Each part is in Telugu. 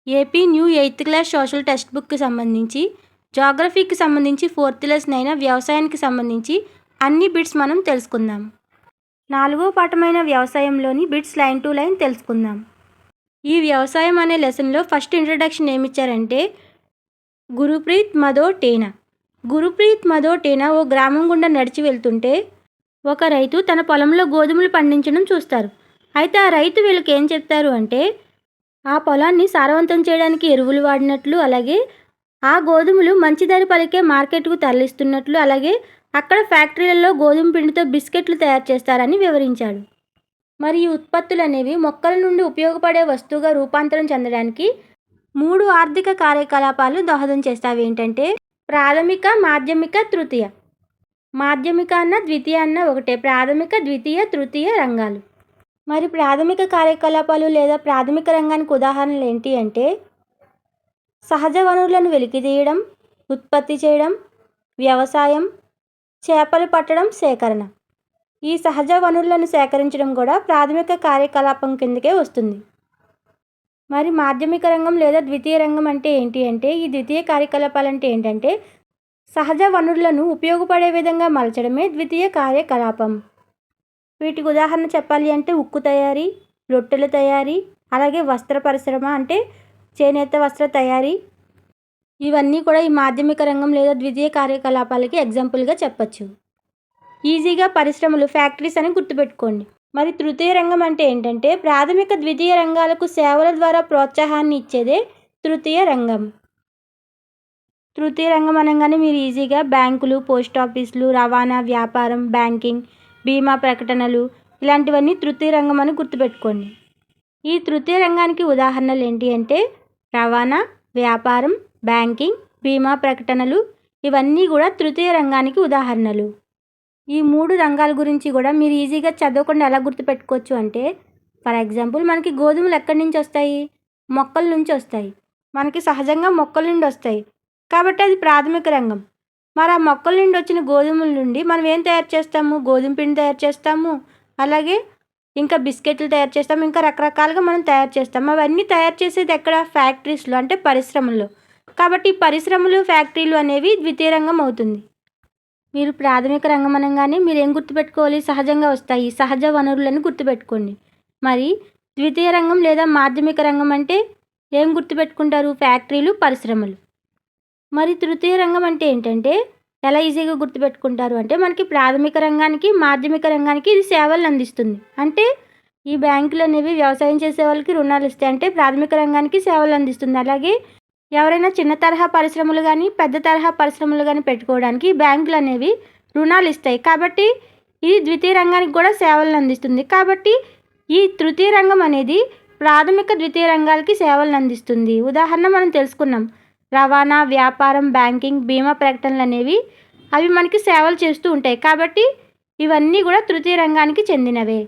AP new 8th class social text బుక్కి సంబంధించి, జాగ్రఫీకి సంబంధించి 4th లెసన్ అయిన వ్యవసాయానికి సంబంధించి అన్ని బిట్స్ మనం తెలుసుకుందాం. 4వ పాఠమైన వ్యవసాయంలోని బిట్స్ లైన్ టు లైన్ తెలుసుకుందాం. ఈ వ్యవసాయం అనే లెసన్లో ఫస్ట్ ఇంట్రడక్షన్ ఏమిచ్చారంటే గురుప్రీత్ మదో టేనా. గురుప్రీత్ మదో టేనా ఓ గ్రామం గుండా నడిచి వెళ్తుంటే ఒక రైతు తన పొలంలో గోధుమలు పండించడం చూస్తారు. అయితే ఆ రైతు వీళ్ళకి ఏం చెప్తారు అంటే ఆ పొలాన్ని సారవంతం చేయడానికి ఎరువులు వాడినట్లు, అలాగే ఆ గోధుమలు మంచి ధర పలికే మార్కెట్కు తరలిస్తున్నట్లు, అలాగే అక్కడ ఫ్యాక్టరీలలో గోధుమ పిండితో బిస్కెట్లు తయారు చేస్తారని వివరించాడు. మరి ఈ ఉత్పత్తులు అనేవి మొక్కల నుండి ఉపయోగపడే వస్తువుగా రూపాంతరం చెందడానికి 3 ఆర్థిక కార్యకలాపాలు దోహదం చేస్తాయి. ఏంటంటే ప్రాథమిక, మాధ్యమిక, తృతీయ. మాధ్యమిక అన్న ద్వితీయ అన్న ఒకటే. ప్రాథమిక, ద్వితీయ, తృతీయ రంగాలు. మరి ప్రాథమిక కార్యకలాపాలు లేదా ప్రాథమిక రంగానికి ఉదాహరణలు ఏంటి అంటే సహజ వనరులను వెలికితీయడం, ఉత్పత్తి చేయడం, వ్యవసాయం, చేపలు పట్టడం, సేకరణ. ఈ సహజ వనరులను సేకరించడం కూడా ప్రాథమిక కార్యకలాపం కిందకే వస్తుంది. మరి మాధ్యమిక రంగం లేదా ద్వితీయ రంగం అంటే ఏంటి అంటే ఈ ద్వితీయ కార్యకలాపాలు అంటే ఏంటంటే సహజ వనరులను ఉపయోగపడే విధంగా మలచడమే ద్వితీయ కార్యకలాపం. వీటికి ఉదాహరణ చెప్పాలి అంటే ఉక్కు తయారీ, రొట్టెల తయారీ, అలాగే వస్త్ర పరిశ్రమ అంటే చేనేత వస్త్ర తయారీ. ఇవన్నీ కూడా ఈ మాధ్యమిక రంగం లేదా ద్వితీయ కార్యకలాపాలకి ఎగ్జాంపుల్గా చెప్పచ్చు. ఈజీగా పరిశ్రమలు, ఫ్యాక్టరీస్ అని గుర్తుపెట్టుకోండి. మరి తృతీయ రంగం అంటే ఏంటంటే ప్రాథమిక, ద్వితీయ రంగాలకు సేవల ద్వారా ప్రోత్సాహాన్ని ఇచ్చేదే తృతీయ రంగం. తృతీయ రంగం అనగానే మీరు ఈజీగా బ్యాంకులు, పోస్ట్ ఆఫీసులు, రవాణా, వ్యాపారం, బ్యాంకింగ్, బీమా ప్రకటనలు ఇలాంటివన్నీ తృతీయ రంగం అని గుర్తుపెట్టుకోండి. ఈ తృతీయ రంగానికి ఉదాహరణలు ఏంటి అంటే రవాణా, వ్యాపారం, బ్యాంకింగ్, బీమా ప్రకటనలు ఇవన్నీ కూడా తృతీయ రంగానికి ఉదాహరణలు. ఈ 3 రంగాల గురించి కూడా మీరు ఈజీగా చదవకుండా ఎలా గుర్తుపెట్టుకోవచ్చు అంటే ఫర్ ఎగ్జాంపుల్ మనకి గోధుమలు ఎక్కడి నుంచి వస్తాయి? మొక్కల నుంచి వస్తాయి. మనకి సహజంగా మొక్కల నుండి వస్తాయి కాబట్టి అది ప్రాథమిక రంగం. మరి ఆ మొక్కల నుండి వచ్చిన గోధుమల నుండి మనం ఏం తయారు చేస్తాము? గోధుమ పిండి తయారు చేస్తాము, అలాగే ఇంకా బిస్కెట్లు తయారు చేస్తాము, ఇంకా రకరకాలుగా మనం తయారు చేస్తాము. అవన్నీ తయారు చేసేది ఎక్కడ? ఫ్యాక్టరీస్లో అంటే పరిశ్రమల్లో. కాబట్టి పరిశ్రమలు, ఫ్యాక్టరీలు అనేవి ద్వితీయ రంగం అవుతుంది. మీరు ప్రాథమిక రంగం అనగానే మీరు ఏం గుర్తుపెట్టుకోవాలి? సహజంగా వస్తాయి సహజ వనరులను గుర్తుపెట్టుకోండి. మరి ద్వితీయ రంగం లేదా మాధ్యమిక రంగం అంటే ఏం గుర్తుపెట్టుకుంటారు? ఫ్యాక్టరీలు, పరిశ్రమలు. మరి తృతీయ రంగం అంటే ఏంటంటే ఎలా ఈజీగా గుర్తుపెట్టుకుంటారు అంటే మనకి ప్రాథమిక రంగానికి, మాధ్యమిక రంగానికి ఇది సేవలను అందిస్తుంది. అంటే ఈ బ్యాంకులు అనేవి వ్యవసాయం చేసే వాళ్ళకి రుణాలు ఇస్తాయి, అంటే ప్రాథమిక రంగానికి సేవలు అందిస్తుంది. అలాగే ఎవరైనా చిన్న తరహా పరిశ్రమలు కానీ, పెద్ద తరహా పరిశ్రమలు కానీ పెట్టుకోవడానికి బ్యాంకులు అనేవి రుణాలు ఇస్తాయి. కాబట్టి ఇది ద్వితీయ రంగానికి కూడా సేవలను అందిస్తుంది. కాబట్టి ఈ తృతీయ రంగం అనేది ప్రాథమిక, ద్వితీయ రంగాలకి సేవలను అందిస్తుంది. ఉదాహరణ మనం తెలుసుకున్నాం. రవాణా, వ్యాపారం, బ్యాంకింగ్, బీమా ప్రకటనలు అనేవి అవి మనకి సేవలు చేస్తూ ఉంటాయి. కాబట్టి ఇవన్నీ కూడా తృతీయ రంగానికి చెందినవే.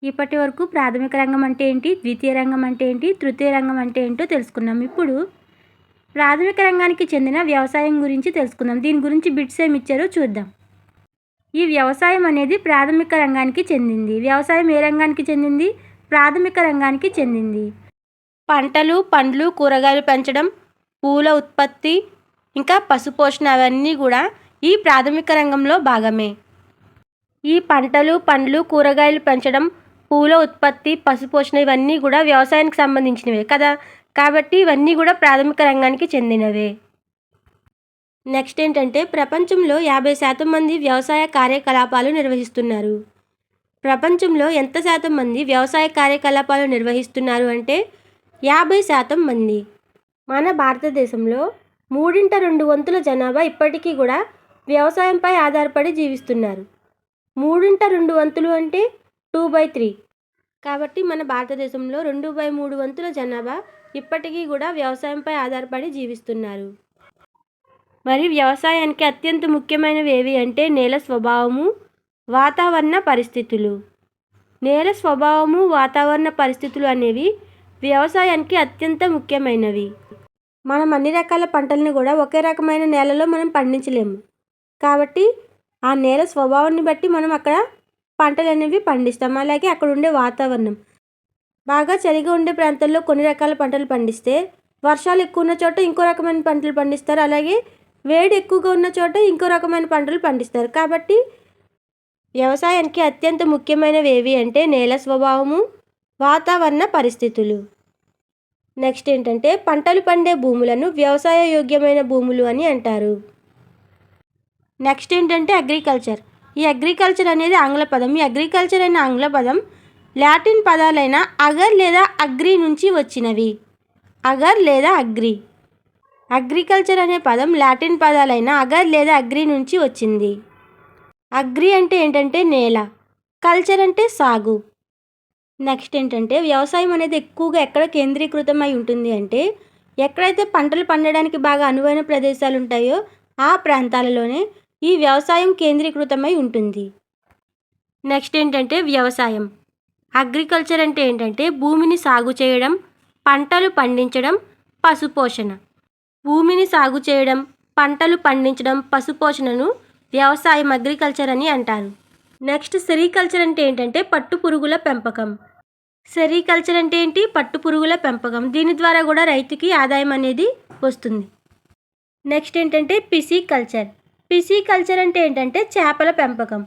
ఇప్పటి వరకు ప్రాథమిక రంగం అంటే ఏంటి, ద్వితీయ రంగం అంటే ఏంటి, తృతీయ రంగం అంటే ఏంటో తెలుసుకున్నాం. ఇప్పుడు ప్రాథమిక రంగానికి చెందిన వ్యవసాయం గురించి తెలుసుకుందాం. దీని గురించి బిట్స్ ఏమి ఇచ్చారో చూద్దాం. ఈ వ్యవసాయం అనేది ప్రాథమిక రంగానికి చెందింది. వ్యవసాయం ఏ రంగానికి చెందింది? ప్రాథమిక రంగానికి చెందింది. పంటలు, పండ్లు, కూరగాయలు పెంచడం, పూల ఉత్పత్తి, ఇంకా పశుపోషణ అవన్నీ కూడా ఈ ప్రాథమిక రంగంలో భాగమే. ఈ పంటలు, పండ్లు, కూరగాయలు పెంచడం, పూల ఉత్పత్తి, పశుపోషణ ఇవన్నీ కూడా వ్యవసాయానికి సంబంధించినవే కదా. కాబట్టి ఇవన్నీ కూడా ప్రాథమిక రంగానికి చెందినవే. నెక్స్ట్ ఏంటంటే ప్రపంచంలో 50% మంది వ్యవసాయ కార్యకలాపాలు నిర్వహిస్తున్నారు. ప్రపంచంలో ఎంత శాతం మంది వ్యవసాయ కార్యకలాపాలు నిర్వహిస్తున్నారు అంటే 50% మంది. మన భారతదేశంలో 3/2 వంతుల జనాభా ఇప్పటికీ కూడా వ్యవసాయంపై ఆధారపడి జీవిస్తున్నారు. 3/2 వంతులు అంటే 2/3. కాబట్టి మన భారతదేశంలో 2/3 వంతుల జనాభా ఇప్పటికీ కూడా వ్యవసాయంపై ఆధారపడి జీవిస్తున్నారు. మరి వ్యవసాయానికి అత్యంత ముఖ్యమైనవి ఏవి అంటే నేల స్వభావము, వాతావరణ పరిస్థితులు. నేల స్వభావము, వాతావరణ పరిస్థితులు అనేవి వ్యవసాయానికి అత్యంత ముఖ్యమైనవి. మనం అన్ని రకాల పంటలను కూడా ఒకే రకమైన నేలలో మనం పండించలేము. కాబట్టి ఆ నేల స్వభావాన్ని బట్టి మనం అక్కడ పంటలు అనేవి పండిస్తాం. అలాగే అక్కడ ఉండే వాతావరణం బాగా చలిగా ఉండే ప్రాంతాల్లో కొన్ని రకాల పంటలు పండిస్తే వర్షాలు ఎక్కువ ఉన్న చోట ఇంకో రకమైన పంటలు పండిస్తారు, అలాగే వేడి ఎక్కువగా ఉన్న చోట ఇంకో రకమైన పంటలు పండిస్తారు. కాబట్టి వ్యవసాయానికి అత్యంత ముఖ్యమైనవి ఏవి అంటే నేల స్వభావము, వాతావరణ పరిస్థితులు. నెక్స్ట్ ఏంటంటే పంటలు పండే భూములను వ్యవసాయ యోగ్యమైన భూములు అని అంటారు. నెక్స్ట్ ఏంటంటే అగ్రికల్చర్. ఈ అగ్రికల్చర్ అనేది ఆంగ్ల పదం. ఈ అగ్రికల్చర్ అనే ఆంగ్ల పదం లాటిన్ పదాలైన అగర్ లేదా అగ్రి నుంచి వచ్చినవి. అగర్ లేదా అగ్రి. అగ్రికల్చర్ అనే పదం లాటిన్ పదాలైన అగర్ లేదా అగ్రి నుంచి వచ్చింది. అగ్రి అంటే ఏంటంటే నేల, కల్చర్ అంటే సాగు. నెక్స్ట్ ఏంటంటే వ్యవసాయం అనేది ఎక్కువగా ఎక్కడ కేంద్రీకృతం అయి ఉంటుంది అంటే ఎక్కడైతే పంటలు పండడానికి బాగా అనువైన ప్రదేశాలు ఉంటాయో ఆ ప్రాంతాలలోనే ఈ వ్యవసాయం కేంద్రీకృతమై ఉంటుంది. నెక్స్ట్ ఏంటంటే వ్యవసాయం. అగ్రికల్చర్ అంటే ఏంటంటే భూమిని సాగు చేయడం, పంటలు పండించడం, పశుపోషణ. భూమిని సాగు చేయడం, పంటలు పండించడం, పశుపోషణను వ్యవసాయం అగ్రికల్చర్ అని అంటారు. నెక్స్ట్ సెరికల్చర్ అంటే ఏంటంటే పట్టుపురుగుల పెంపకం. సెరికల్చర్ అంటే ఏంటి? పట్టుపురుగుల పెంపకం. దీని ద్వారా కూడా రైతుకి ఆదాయం అనేది వస్తుంది. నెక్స్ట్ ఏంటంటే పిసికల్చర్. పిసికల్చర్ అంటే ఏంటంటే చేపల పెంపకం.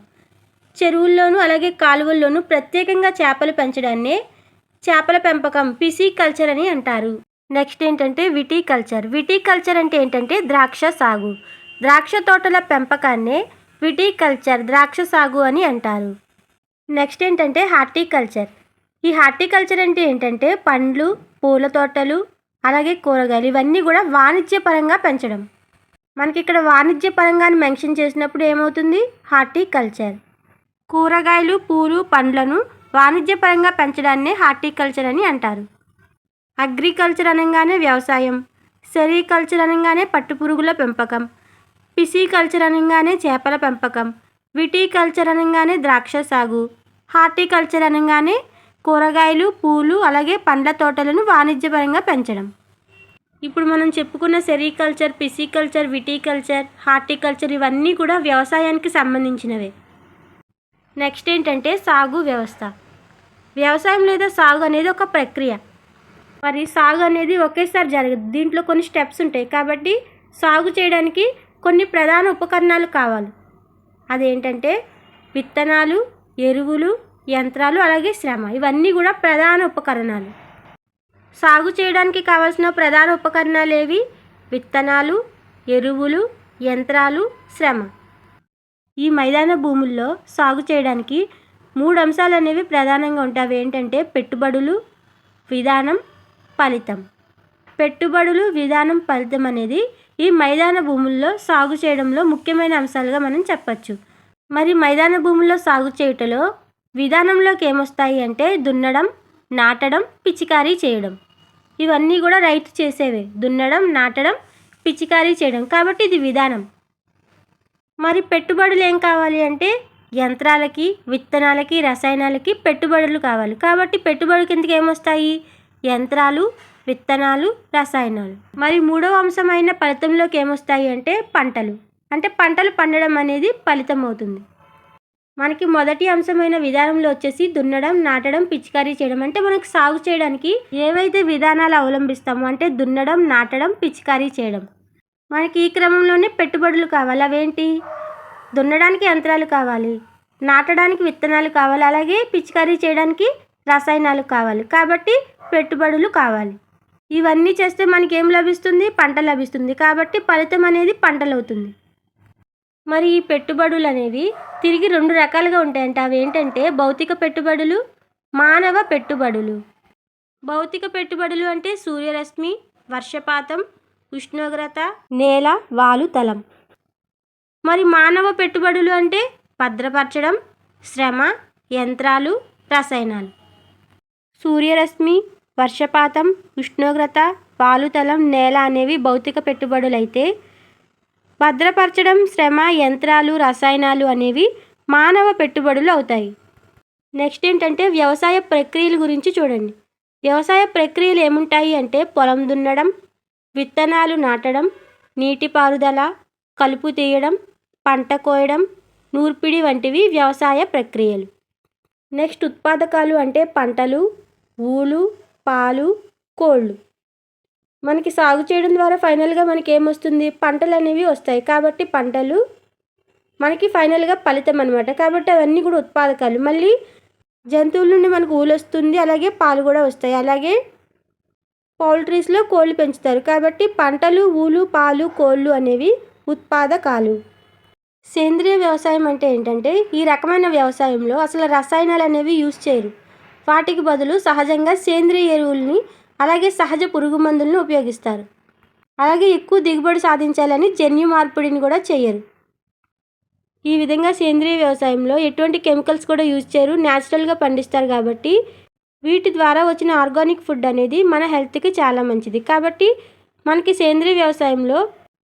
చెరువుల్లోనూ అలాగే కాలువల్లోనూ ప్రత్యేకంగా చేపలు పెంచడాన్నే చేపల పెంపకం పిసికల్చర్ అని అంటారు. నెక్స్ట్ ఏంటంటే విటికల్చర్. విటికల్చర్ అంటే ఏంటంటే ద్రాక్ష సాగు. ద్రాక్ష తోటల పెంపకాన్నే విటికల్చర్, ద్రాక్ష సాగు అని అంటారు. నెక్స్ట్ ఏంటంటే హార్టికల్చర్. ఈ హార్టికల్చర్ అంటే ఏంటంటే పండ్లు, పూల తోటలు అలాగే కూరగాయలు ఇవన్నీ కూడా వాణిజ్యపరంగా పెంచడం. మనకి ఇక్కడ వాణిజ్యపరంగా మెన్షన్ చేసినప్పుడు ఏమవుతుంది? హార్టికల్చర్. కూరగాయలు, పూలు, పండ్లను వాణిజ్యపరంగా పెంచడాన్నే హార్టికల్చర్ అని అంటారు. అగ్రికల్చర్ అనగానే వ్యవసాయం, సెరికల్చర్ అనగానే పట్టుపురుగుల పెంపకం, పిసికల్చర్ అనగానే చేపల పెంపకం, విటికల్చర్ అనగానే ద్రాక్ష సాగు, హార్టికల్చర్ అనగానే కూరగాయలు, పూలు అలాగే పండ్ల తోటలను వాణిజ్యపరంగా పెంచడం. ఇప్పుడు మనం చెప్పుకున్న సెరికల్చర్, పిసికల్చర్, విటికల్చర్, హార్టికల్చర్ ఇవన్నీ కూడా వ్యవసాయానికి సంబంధించినవే. నెక్స్ట్ ఏంటంటే సాగు వ్యవస్థ. వ్యవసాయం లేదా సాగు అనేది ఒక ప్రక్రియ. మరి సాగు అనేది ఒకేసారి జరగదు, దీంట్లో కొన్ని స్టెప్స్ ఉంటాయి. కాబట్టి సాగు చేయడానికి కొన్ని ప్రధాన ఉపకరణాలు కావాలి. అదేంటంటే విత్తనాలు, ఎరువులు, యంత్రాలు అలాగే శ్రమ. ఇవన్నీ కూడా ప్రధాన ఉపకరణాలు. సాగు చేయడానికి కావాల్సిన ప్రధాన ఉపకరణాలు ఏవి? విత్తనాలు, ఎరువులు, యంత్రాలు, శ్రమ. ఈ మైదాన భూముల్లో సాగు చేయడానికి 3 అంశాలు అనేవి ప్రధానంగా ఉంటాయి. అవి ఏంటంటే పెట్టుబడులు, విధానం, ఫలితం. పెట్టుబడులు, విధానం, ఫలితం అనేది ఈ మైదాన భూముల్లో సాగు చేయడంలో ముఖ్యమైన అంశాలుగా మనం చెప్పచ్చు. మరి మైదాన భూముల్లో సాగు చేయుటలో విధానంలోకి ఏమొస్తాయి అంటే దున్నడం, నాటడం, పిచికారీ చేయడం. ఇవన్నీ కూడా రైతు చేసేవే. దున్నడం, నాటడం, పిచికారీ చేయడం. కాబట్టి ఇది విధానం. మరి పెట్టుబడులు ఏం కావాలి అంటే యంత్రాలకి, విత్తనాలకి, రసాయనాలకి పెట్టుబడులు కావాలి. కాబట్టి పెట్టుబడి కిందకి ఏమొస్తాయి? యంత్రాలు, విత్తనాలు, రసాయనాలు. మరి 3వ అంశమైన ఫలితంలోకి ఏమొస్తాయి అంటే పంటలు. అంటే పంటలు పండడం అనేది ఫలితం అవుతుంది. మనకి మొదటి అంశమైన విధానంలో వచ్చేసి దున్నడం, నాటడం, పిచికారీ చేయడం. అంటే మనకు సాగు చేయడానికి ఏవైతే విధానాలు అవలంబిస్తామో అంటే దున్నడం, నాటడం, పిచికారీ చేయడం. మనకి ఈ క్రమంలోనే పెట్టుబడులు కావాలి. అవేంటి? దున్నడానికి యంత్రాలు కావాలి, నాటడానికి విత్తనాలు కావాలి, అలాగే పిచికారీ చేయడానికి రసాయనాలు కావాలి. కాబట్టి పెట్టుబడులు కావాలి. ఇవన్నీ చేస్తే మనకి ఏం లభిస్తుంది? పంట లభిస్తుంది. కాబట్టి ఫలితం అనేది పంటలు అవుతుంది. మరి ఈ పెట్టుబడులు అనేవి తిరిగి 2 రకాలుగా ఉంటాయంట. అవి ఏంటంటే భౌతిక పెట్టుబడులు, మానవ పెట్టుబడులు. భౌతిక పెట్టుబడులు అంటే సూర్యరశ్మి, వర్షపాతం, ఉష్ణోగ్రత, నేల, వాలు, తలం. మరి మానవ పెట్టుబడులు అంటే భద్రపరచడం, శ్రమ, యంత్రాలు, రసాయనాలు. సూర్యరశ్మి, వర్షపాతం, ఉష్ణోగ్రత, వాలుతలం, నేల అనేవి భౌతిక పెట్టుబడులు అయితే భద్రపరచడం, శ్రమ, యంత్రాలు, రసాయనాలు అనేవి మానవ పెట్టుబడులు అవుతాయి. నెక్స్ట్ ఏంటంటే వ్యవసాయ ప్రక్రియల గురించి చూడండి. వ్యవసాయ ప్రక్రియలు ఏముంటాయి అంటే పొలం దున్నడం, విత్తనాలు నాటడం, నీటిపారుదల, కలుపు తీయడం, పంట కోయడం, నూర్పిడి వంటివి వ్యవసాయ ప్రక్రియలు. నెక్స్ట్ ఉత్పాదకాలు అంటే పంటలు, ఊలు, పాలు, కోళ్ళు. మనకి సాగు చేయడం ద్వారా ఫైనల్గా మనకి ఏమొస్తుంది, పంటలు అనేవి వస్తాయి. కాబట్టి పంటలు మనకి ఫైనల్గా ఫలితం అనమాట. కాబట్టి అవన్నీ కూడా ఉత్పాదకాలు. మళ్ళీ జంతువుల నుండి మనకు ఊలు వస్తుంది, అలాగే పాలు కూడా వస్తాయి. అలాగే పౌల్ట్రీస్లో కోళ్ళు పెంచుతారు. కాబట్టి పంటలు, ఊలు, పాలు, కోళ్ళు అనేవి ఉత్పాదకాలు. సేంద్రియ వ్యవసాయం అంటే ఏంటంటే ఈ రకమైన వ్యవసాయంలో అసలు రసాయనాలు అనేవి యూజ్ చేయరు. వాటికి బదులు సహజంగా సేంద్రియ ఎరువుల్ని అలాగే సహజ పురుగు మందులను ఉపయోగిస్తారు. అలాగే ఎక్కువ దిగుబడి సాధించాలని జన్యు మార్పిడిని కూడా చేయరు. ఈ విధంగా సేంద్రియ వ్యవసాయంలో ఎటువంటి కెమికల్స్ కూడా యూజ్ చేయరు, న్యాచురల్గా పండిస్తారు. కాబట్టి వీటి ద్వారా వచ్చిన ఆర్గానిక్ ఫుడ్ అనేది మన హెల్త్కి చాలా మంచిది. కాబట్టి మనకి సేంద్రియ వ్యవసాయంలో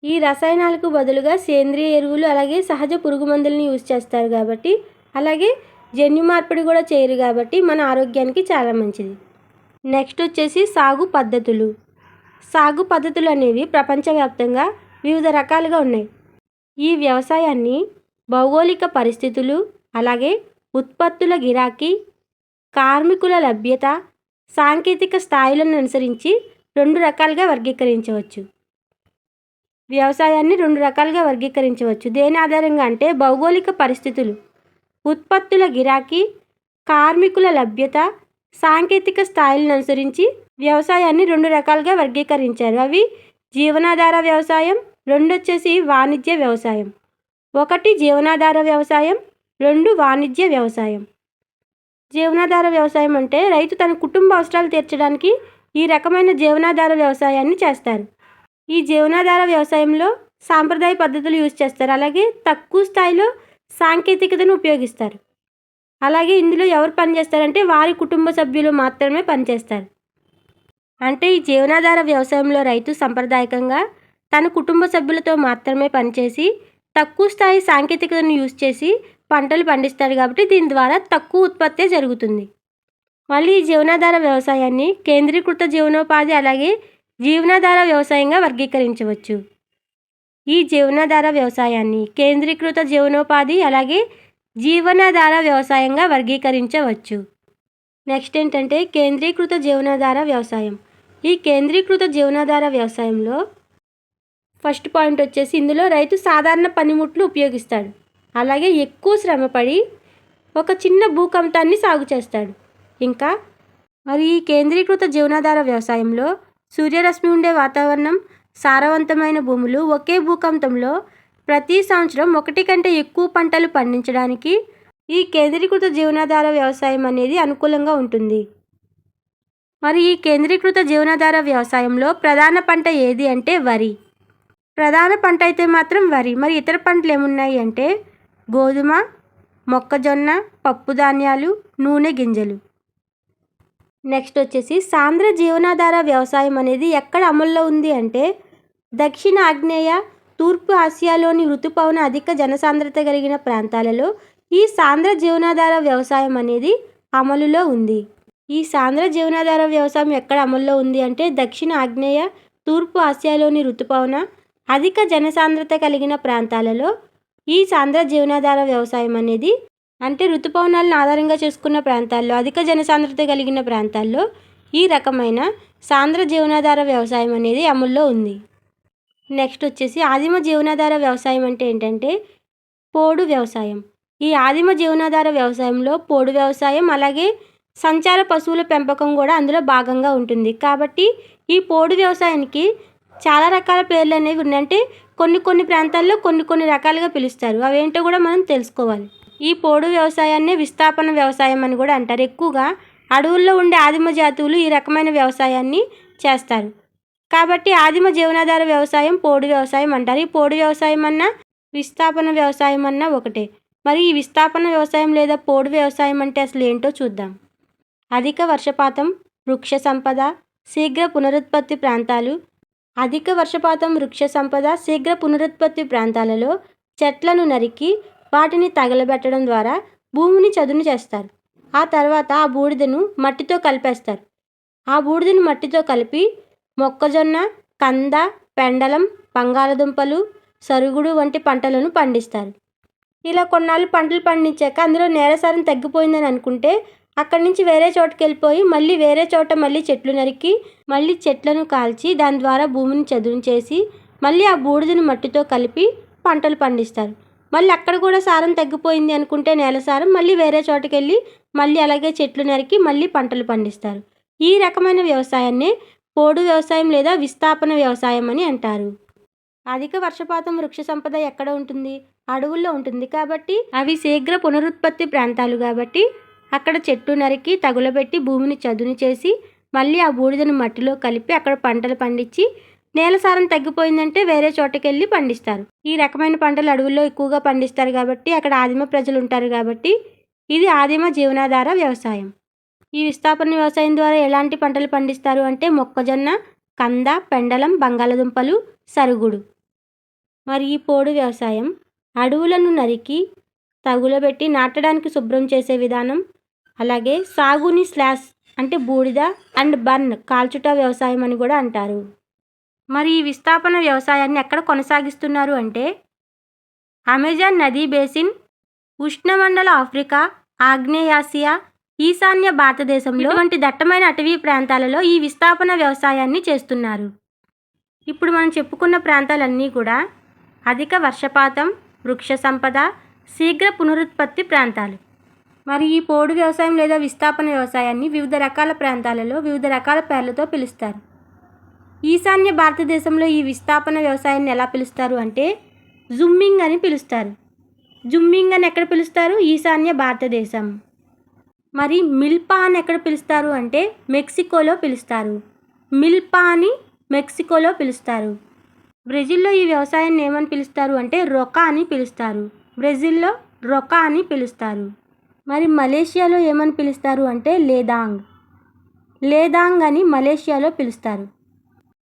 ఈ రసాయనాలకు బదులుగా సేంద్రియ ఎరువులు అలాగే సహజ పురుగు మందులను యూజ్ చేస్తారు. కాబట్టి అలాగే జన్యు మార్పిడి కూడా చేయరు. కాబట్టి మన ఆరోగ్యానికి చాలా మంచిది. నెక్స్ట్ వచ్చేసి సాగు పద్ధతులు. సాగు పద్ధతులు అనేవి ప్రపంచవ్యాప్తంగా వివిధ రకాలుగా ఉన్నాయి. ఈ వ్యవసాయాన్ని భౌగోళిక పరిస్థితులు, అలాగే ఉత్పత్తుల గిరాకీ, కార్మికుల లభ్యత, సాంకేతిక స్థాయిలను అనుసరించి 2 రకాలుగా వర్గీకరించవచ్చు. వ్యవసాయాన్ని 2 రకాలుగా వర్గీకరించవచ్చు. దేని ఆధారంగా అంటే భౌగోళిక పరిస్థితులు, ఉత్పత్తుల గిరాకీ, కార్మికుల లభ్యత, సాంకేతిక స్థాయిలను అనుసరించి వ్యవసాయాన్ని 2 రకాలుగా వర్గీకరించారు. అవి జీవనాధార వ్యవసాయం, 2 వచ్చేసి వాణిజ్య వ్యవసాయం. 1 జీవనాధార వ్యవసాయం, 2 వాణిజ్య వ్యవసాయం. జీవనాధార వ్యవసాయం అంటే రైతు తన కుటుంబ అవసరాలు తీర్చడానికి ఈ రకమైన జీవనాధార వ్యవసాయాన్ని చేస్తారు. ఈ జీవనాధార వ్యవసాయంలో సాంప్రదాయ పద్ధతులు యూజ్ చేస్తారు. అలాగే తక్కువ స్థాయిలో సాంకేతికతను ఉపయోగిస్తారు. అలాగే ఇందులో ఎవరు పనిచేస్తారంటే వారి కుటుంబ సభ్యులు మాత్రమే పనిచేస్తారు. అంటే ఈ జీవనాధార వ్యవసాయంలో రైతు సాంప్రదాయకంగా తన కుటుంబ సభ్యులతో మాత్రమే పనిచేసి తక్కువ స్థాయి సాంకేతికతను యూజ్ చేసి పంటలు పండిస్తాడు. కాబట్టి దీని ద్వారా తక్కువ ఉత్పత్తే జరుగుతుంది. మళ్ళీ ఈ జీవనాధార వ్యవసాయాన్ని కేంద్రీకృత జీవనోపాధి అలాగే జీవనాధార వ్యవసాయంగా వర్గీకరించవచ్చు. ఈ జీవనాధార వ్యవసాయాన్ని కేంద్రీకృత జీవనోపాధి అలాగే జీవనాధార వ్యవసాయంగా వర్గీకరించవచ్చు. నెక్స్ట్ ఏంటంటే కేంద్రీకృత జీవనాధార వ్యవసాయం. ఈ కేంద్రీకృత జీవనాధార వ్యవసాయంలో ఫస్ట్ పాయింట్ వచ్చేసి ఇందులో రైతు సాధారణ పనిముట్లు ఉపయోగిస్తాడు. అలాగే ఎక్కువ శ్రమపడి ఒక చిన్న భూకంతాన్ని సాగు చేస్తాడు. ఇంకా మరి ఈ కేంద్రీకృత జీవనాధార వ్యవసాయంలో సూర్యరశ్మి ఉండే వాతావరణం, సారవంతమైన భూములు, ఒకే భూకంతంలో ప్రతి సంవత్సరం 1 కంటే ఎక్కువ పంటలు పండించడానికి ఈ కేంద్రీకృత జీవనాధార వ్యవసాయం అనేది అనుకూలంగా ఉంటుంది. మరి ఈ కేంద్రీకృత జీవనాధార వ్యవసాయంలో ప్రధాన పంట ఏది అంటే వరి. ప్రధాన పంట అయితే మాత్రం వరి. మరి ఇతర పంటలు ఏమున్నాయి అంటే గోధుమ, మొక్కజొన్న, పప్పు ధాన్యాలు, నూనె గింజలు. నెక్స్ట్ వచ్చేసి సాంద్ర జీవనాధార వ్యవసాయం అనేది ఎక్కడ అమల్లో ఉంది అంటే దక్షిణ ఆగ్నేయ, తూర్పు ఆసియాలోని ఋతుపవన అధిక జనసాంద్రత కలిగిన ప్రాంతాలలో ఈ సాంద్ర జీవనాధార వ్యవసాయం అనేది అమలులో ఉంది. ఈ సాంద్ర జీవనాధార వ్యవసాయం ఎక్కడ అమల్లో ఉంది అంటే దక్షిణ ఆగ్నేయ, తూర్పు ఆసియాలోని ఋతుపవన అధిక జనసాంద్రత కలిగిన ప్రాంతాలలో ఈ సాంద్ర జీవనాధార వ్యవసాయం అనేది అంటే ఋతుపవనాలను ఆధారంగా చేసుకున్న ప్రాంతాల్లో, అధిక జనసాంద్రత కలిగిన ప్రాంతాల్లో ఈ రకమైన సాంద్ర జీవనాధార వ్యవసాయం అనేది అమల్లో ఉంది. నెక్స్ట్ వచ్చేసి ఆదిమ జీవనాధార వ్యవసాయం అంటే ఏంటంటే పోడు వ్యవసాయం. ఈ ఆదిమ జీవనాధార వ్యవసాయంలో పోడు వ్యవసాయం అలాగే సంచార పశువుల పెంపకం కూడా అందులో భాగంగా ఉంటుంది. కాబట్టి ఈ పోడు వ్యవసాయానికి చాలా రకాల పేర్లు అనేవి ఉన్నాయి. అంటే కొన్ని ప్రాంతాల్లో కొన్ని రకాలుగా పిలుస్తారు. అవేంటో కూడా మనం తెలుసుకోవాలి. ఈ పోడు వ్యవసాయాన్ని విస్థాపన వ్యవసాయం అని కూడా అంటారు. ఎక్కువగా అడవుల్లో ఉండే ఆదిమ జాతువులు ఈ రకమైన వ్యవసాయాన్ని చేస్తారు. కాబట్టి ఆదిమ జీవనాధార వ్యవసాయం పోడు వ్యవసాయం అంటారు. ఈ పోడు వ్యవసాయం అన్నా విస్థాపన వ్యవసాయం అన్నా ఒకటే. మరి ఈ విస్థాపన వ్యవసాయం లేదా పోడు వ్యవసాయం అంటే అసలు ఏంటో చూద్దాం. అధిక వర్షపాతం, వృక్ష సంపద, శీఘ్ర పునరుత్పత్తి ప్రాంతాలు. అధిక వర్షపాతం, వృక్ష సంపద, శీఘ్ర పునరుత్పత్తి ప్రాంతాలలో చెట్లను నరికి వాటిని తగలబెట్టడం ద్వారా భూమిని చదును చేస్తారు. ఆ తర్వాత ఆ బూడిదను మట్టితో కలిపేస్తారు. ఆ బూడిదను మట్టితో కలిపి మొక్కజొన్న, కంద, పెండలం, బంగాళదుంపలు, సరుగుడు వంటి పంటలను పండిస్తారు. ఇలా కొన్నాళ్ళు పంటలు పండించాక అందులో నేలసారం తగ్గిపోయిందని అనుకుంటే అక్కడి నుంచి వేరే చోటుకి వెళ్ళిపోయి మళ్ళీ వేరే చోట మళ్ళీ చెట్లు నరికి మళ్ళీ చెట్లను కాల్చి దాని ద్వారా భూమిని చదును చేసి మళ్ళీ ఆ బూడిదని మట్టితో కలిపి పంటలు పండిస్తారు. మళ్ళీ అక్కడ కూడా సారం తగ్గిపోయింది అనుకుంటే నేల సారం మళ్ళీ వేరే చోటుకి వెళ్ళి మళ్ళీ అలాగే చెట్లు నరికి మళ్ళీ పంటలు పండిస్తారు. ఈ రకమైన వ్యవసాయాన్నే పోడు వ్యవసాయం లేదా విస్థాపన వ్యవసాయం అని అంటారు. అధిక వర్షపాతం వృక్ష సంపద ఎక్కడ ఉంటుంది? అడవుల్లో ఉంటుంది. కాబట్టి అవి శీఘ్ర పునరుత్పత్తి ప్రాంతాలు కాబట్టి అక్కడ చెట్టు నరికి తగులబెట్టి భూమిని చదును చేసి మళ్ళీ ఆ బూడిదను మట్టిలో కలిపి అక్కడ పంటలు పండించి నేల సారం తగ్గిపోయిందంటే వేరే చోటకి వెళ్ళి పండిస్తారు. ఈ రకమైన పంటలు అడవుల్లో ఎక్కువగా పండిస్తారు కాబట్టి అక్కడ ఆదిమ ప్రజలు ఉంటారు కాబట్టి ఇది ఆదిమ జీవనాధార వ్యవసాయం. ఈ విస్థాపన వ్యవసాయం ద్వారా ఎలాంటి పంటలు పండిస్తారు అంటే మొక్కజొన్న, కంద, పెండలం, బంగాళదుంపలు, సరుగుడు. మరి ఈ పోడు వ్యవసాయం అడవులను నరికి తగులబెట్టి నాటడానికి శుభ్రం చేసే విధానం, అలాగే సాగుని స్లాష్ అంటే బూడిద అండ్ బర్న్ కాల్చుట వ్యవసాయం అని కూడా అంటారు. మరి ఈ విస్థాపన వ్యవసాయాన్ని ఎక్కడ కొనసాగిస్తున్నారు అంటే అమెజాన్ నదీ బేసిన్, ఉష్ణమండల ఆఫ్రికా, ఆగ్నేయాసియా, ఈశాన్య భారతదేశంలో వంటి దట్టమైన అటవీ ప్రాంతాలలో ఈ విస్థాపన వ్యవసాయాన్ని చేస్తున్నారు. ఇప్పుడు మనం చెప్పుకున్న ప్రాంతాలన్నీ కూడా అధిక వర్షపాతం, వృక్ష సంపద, శీఘ్ర పునరుత్పత్తి ప్రాంతాలు. మరి ఈ పోడు వ్యవసాయం లేదా విస్థాపన వ్యవసాయాన్ని వివిధ రకాల ప్రాంతాలలో వివిధ రకాల పేర్లతో పిలుస్తారు. ఈశాన్య భారతదేశంలో ఈ విస్థాపన వ్యవసాయాన్ని ఎలా పిలుస్తారు అంటే జుమ్మింగ్ అని పిలుస్తారు. జుమ్మింగ్ అని ఎక్కడ పిలుస్తారు? ఈశాన్య భారతదేశం. మరి మిల్పా అని ఎక్కడ పిలుస్తారు అంటే మెక్సికోలో పిలుస్తారు. మిల్పా అని మెక్సికోలో పిలుస్తారు. బ్రెజిల్లో ఈ వ్యవసాయాన్ని ఏమని పిలుస్తారు అంటే రొకా అని పిలుస్తారు. బ్రెజిల్లో రొకా అని పిలుస్తారు. మరి మలేషియాలో ఏమని పిలుస్తారు అంటే లేదాంగ్. లేదాంగ్ అని మలేషియాలో పిలుస్తారు.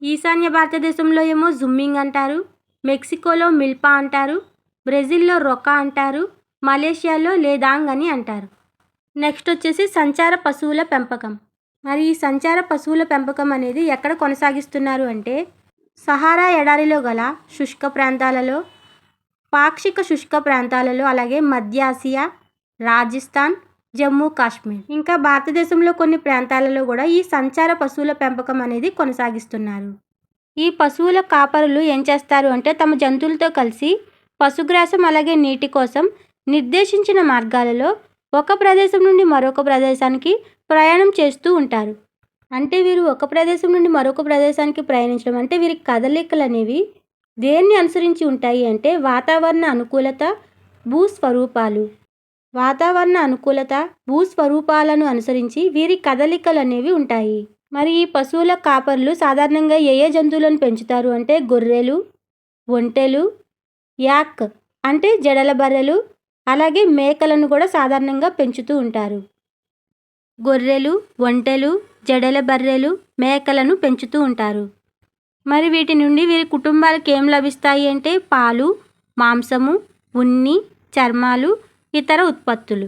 ఈశాన్య భారతదేశంలో ఏమో జుమ్మింగ్ అంటారు, మెక్సికోలో మిల్పా అంటారు, బ్రెజిల్లో రొకా అంటారు, మలేషియాలో లేదాంగ్ అని అంటారు. నెక్స్ట్ వచ్చేసి సంచార పశువుల పెంపకం. మరి ఈ సంచార పశువుల పెంపకం అనేది ఎక్కడ కొనసాగిస్తున్నారు అంటే సహారా ఎడారిలో గల శుష్క ప్రాంతాలలో, పాక్షిక శుష్క ప్రాంతాలలో, అలాగే మధ్య ఆసియా, రాజస్థాన్, జమ్మూ కాశ్మీర్, ఇంకా భారతదేశంలో కొన్ని ప్రాంతాలలో కూడా ఈ సంచార పశువుల పెంపకం అనేది కొనసాగిస్తున్నారు. ఈ పశువుల కాపరులు ఏం చేస్తారు అంటే తమ జంతువులతో కలిసి పశుగ్రాసం అలాగే నీటి కోసం నిర్దేశించిన మార్గాలలో ఒక ప్రదేశం నుండి మరొక ప్రదేశానికి ప్రయాణం చేస్తూ ఉంటారు. అంటే వీరు ఒక ప్రదేశం నుండి మరొక ప్రదేశానికి ప్రయాణించడం అంటే వీరి కదలికలు అనేవి దేన్ని అనుసరించి ఉంటాయి అంటే వాతావరణ అనుకూలత, భూస్వరూపాలు. వాతావరణ అనుకూలత, భూస్వరూపాలను అనుసరించి వీరి కదలికలు అనేవి ఉంటాయి. మరి ఈ పశువుల కాపర్లు సాధారణంగా ఏ ఏ జంతువులను పెంచుతారు అంటే గొర్రెలు, ఒంటెలు, యాక్ అంటే జడల బర్రెలు, అలాగే మేకలను కూడా సాధారణంగా పెంచుతూ ఉంటారు. గొర్రెలు, ఒంటెలు, జడల బర్రెలు, మేకలను పెంచుతూ ఉంటారు. మరి వీటి నుండి వీరి కుటుంబాలకు ఏం లభిస్తాయి అంటే పాలు, మాంసము, ఉన్ని, చర్మాలు, ఇతర ఉత్పత్తులు.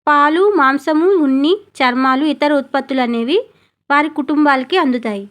పాలు, మాంసము, ఉన్ని, చర్మాలు, ఇతర ఉత్పత్తులు అనేవి వారి కుటుంబాలకి అందుతాయి.